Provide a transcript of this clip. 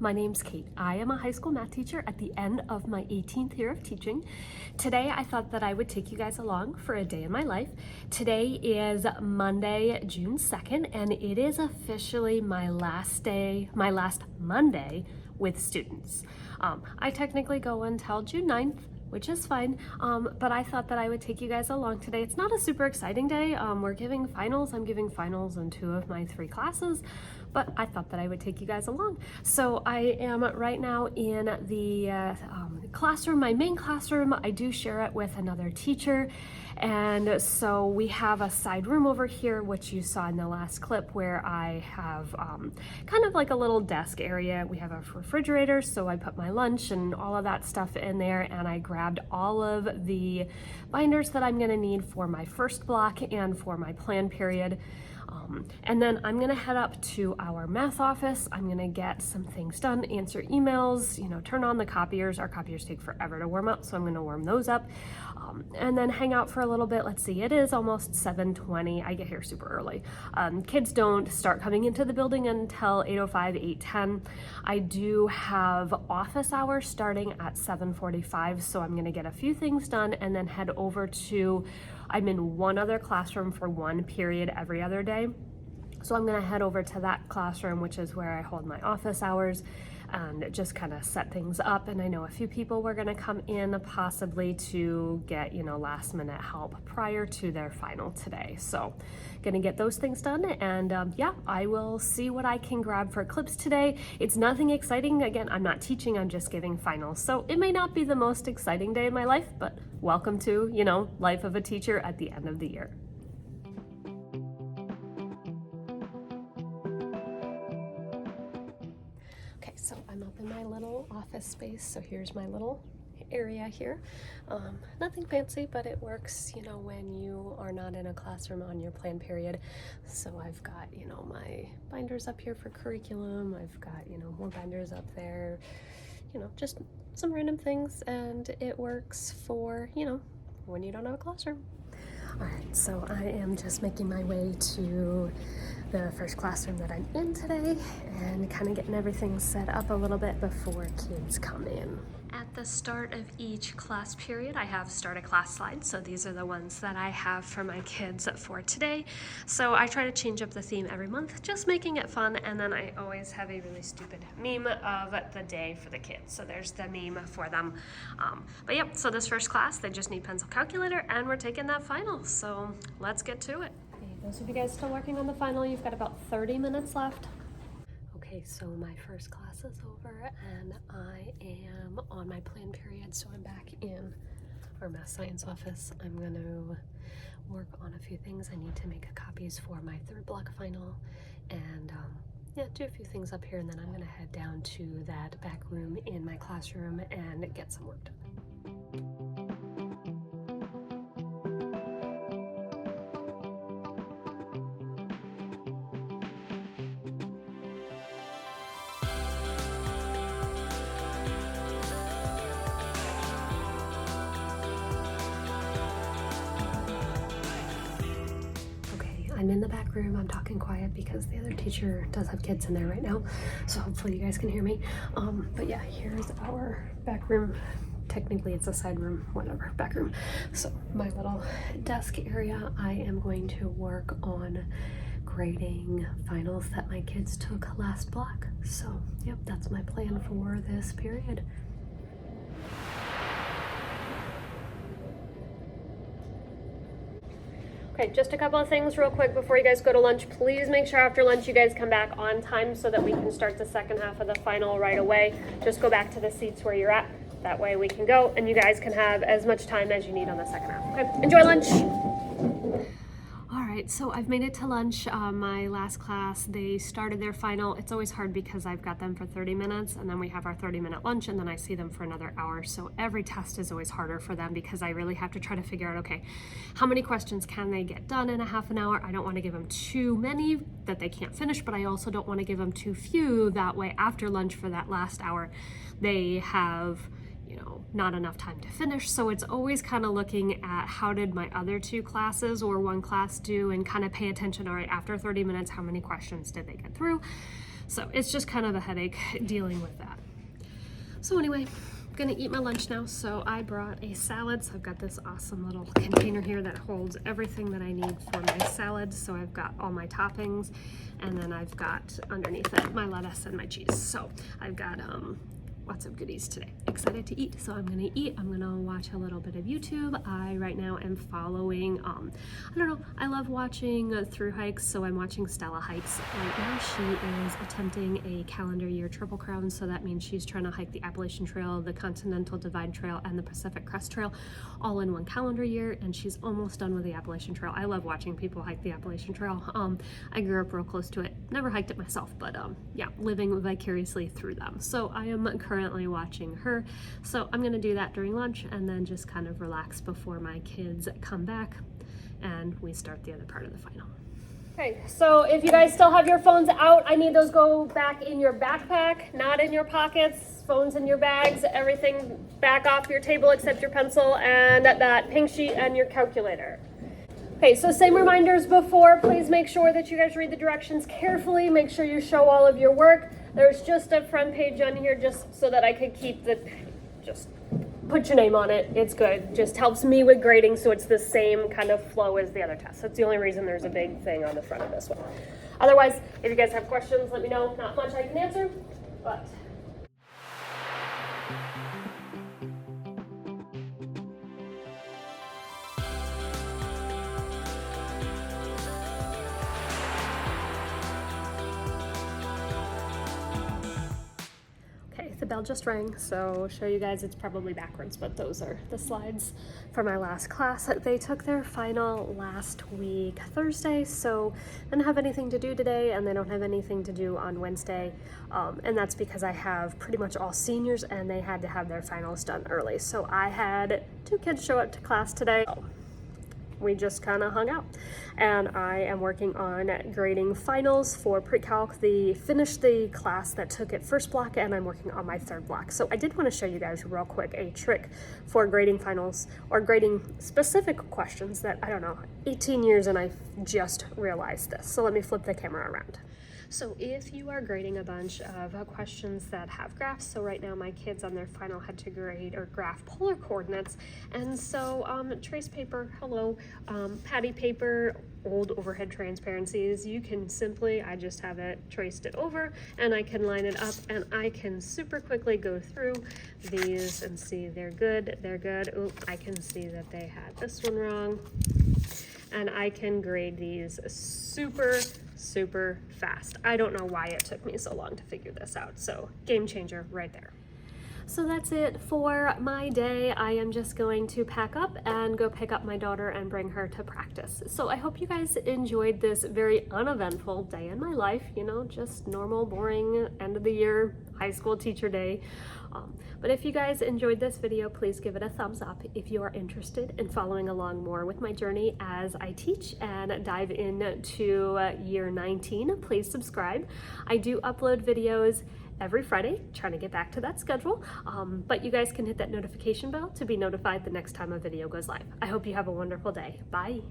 my name's Kate. I am a high school math teacher at the end of my 18th year of teaching. Today I thought that I would take you guys along for a day in my life. Today is Monday, June 2nd, and it is officially my last Monday with students. I technically go until June 9th, which is fine, but I thought that I would take you guys along today. It's not a super exciting day. We're giving finals. I'm giving finals in 2 of my 3 classes, but I thought that I would take you guys along. So I am right now in the classroom, my main classroom. I do share it with another teacher, and so we have a side room over here, which you saw in the last clip, where I have kind of like a little desk area. We have a refrigerator, so I put my lunch and all of that stuff in there, and I grabbed all of the binders that I'm gonna need for my first block and for my plan period. And then I'm gonna head up to our math office. I'm gonna get some things done, answer emails, turn on the copiers. Our copiers take forever to warm up, so I'm gonna warm those up. And then hang out for a little bit. Let's see, it is almost 7:20. I get here super early. Kids don't start coming into the building until 8:05, 8:10. I do have office hours starting at 7:45, so I'm gonna get a few things done and then head over to, I'm in one other classroom for one period every other day. So I'm gonna head over to that classroom, which is where I hold my office hours, and just kind of set things up. And I know a few people were gonna come in possibly to get, last minute help prior to their final today. So gonna get those things done, and yeah, I will see what I can grab for clips today. It's nothing exciting. Again, I'm not teaching, I'm just giving finals. So it may not be the most exciting day in my life, but welcome to, life of a teacher at the end of the year. Okay, so I'm up in my little office space. So here's my little area here. Nothing fancy, but it works, when you are not in a classroom on your plan period. So I've got, my binders up here for curriculum. I've got, more binders up there, just some random things, and it works for, when you don't have a classroom. All right, so I am just making my way to the first classroom that I'm in today and kind of getting everything set up a little bit before kids come in. At the start of each class period, I have start a class slides. So these are the ones that I have for my kids for today. So I try to change up the theme every month, just making it fun. And then I always have a really stupid meme of the day for the kids. So there's the meme for them. But yep, so this first class, they just need pencil calculator, and we're taking that final. So let's get to it. Okay, those of you guys still working on the final, you've got about 30 minutes left. Okay, so my first class is over and I am on my plan period, so I'm back in our math science office. I'm going to work on a few things. I need to make copies for my 3rd block final, and yeah, do a few things up here, and then I'm going to head down to that back room in my classroom and get some work done. I'm in the back room. I'm talking quiet because the other teacher does have kids in there right now, so hopefully you guys can hear me. But yeah, here's our back room. Technically it's a side room, whatever, back room. So my little desk area, I am going to work on grading finals that my kids took last block. So yep, that's my plan for this period. Okay, just a couple of things real quick before you guys go to lunch. Please make sure after lunch you guys come back on time so that we can start the second half of the final right away. Just go back to the seats where you're at. That way we can go and you guys can have as much time as you need on the second half. Okay, enjoy lunch. All right, so I've made it to lunch. My last class, they started their final. It's always hard because I've got them for 30 minutes and then we have our 30-minute lunch and then I see them for another hour. So every test is always harder for them because I really have to try to figure out, okay, how many questions can they get done in a half an hour? I don't want to give them too many that they can't finish, but I also don't want to give them too few. That way after lunch for that last hour, they have not enough time to finish. So it's always kind of looking at how did my other 2 classes or one class do, and kind of pay attention, all right, after 30 minutes, how many questions did they get through? So it's just kind of a headache dealing with that. So anyway, I'm gonna eat my lunch now. So I brought a salad. So I've got this awesome little container here that holds everything that I need for my salad. So I've got all my toppings, and then I've got underneath it my lettuce and my cheese. So I've got lots of goodies today. Excited to eat, so I'm gonna eat. I'm gonna watch a little bit of YouTube. I right now am following, I don't know, I love watching through hikes, so I'm watching Stella Hikes. Right now she is attempting a calendar year Triple Crown, so that means she's trying to hike the Appalachian Trail, the Continental Divide Trail, and the Pacific Crest Trail all in one calendar year, and she's almost done with the Appalachian Trail. I love watching people hike the Appalachian Trail. I grew up real close to it. Never hiked it myself, but yeah, living vicariously through them. So I am currently watching her. So I'm gonna do that during lunch and then just kind of relax before my kids come back and we start the other part of the final. Okay, so if you guys still have your phones out, I need those go back in your backpack, not in your pockets, phones in your bags, everything back off your table except your pencil and that pink sheet and your calculator. Okay, so same reminders before, please make sure that you guys read the directions carefully, make sure you show all of your work. There's just a front page on here just so that I could keep just put your name on it. It's good. Just helps me with grading so it's the same kind of flow as the other tests. That's the only reason there's a big thing on the front of this one. Otherwise, if you guys have questions, let me know. Not much I can answer, but the bell just rang, so show you guys, it's probably backwards, but those are the slides for my last class. They took their final last week Thursday, so I didn't have anything to do today, and they don't have anything to do on Wednesday, and that's because I have pretty much all seniors and they had to have their finals done early. So I had 2 kids show up to class today. We just kind of hung out, and I am working on grading finals for pre-calc. Finished the class that took it first block, and I'm working on my third block. So I did want to show you guys real quick a trick for grading finals or grading specific questions that, I don't know, 18 years and I just realized this. So let me flip the camera around. So if you are grading a bunch of questions that have graphs, so right now my kids on their final had to grade or graph polar coordinates, and so trace paper, hello, patty paper, old overhead transparencies, you can simply, I just have it traced it over and I can line it up and I can super quickly go through these and see they're good, they're good. Oop, I can see that they had this one wrong. And I can grade these super fast. I don't know why it took me so long to figure this out. So game changer right there. So that's it for my day. I am just going to pack up and go pick up my daughter and bring her to practice. So I hope you guys enjoyed this very uneventful day in my life, you know, just normal, boring, end of the year high school teacher day. But if you guys enjoyed this video, please give it a thumbs up. If you are interested in following along more with my journey as I teach and dive into year 19, please subscribe. I do upload videos every Friday, trying to get back to that schedule, but you guys can hit that notification bell to be notified the next time a video goes live. I hope you have a wonderful day. Bye.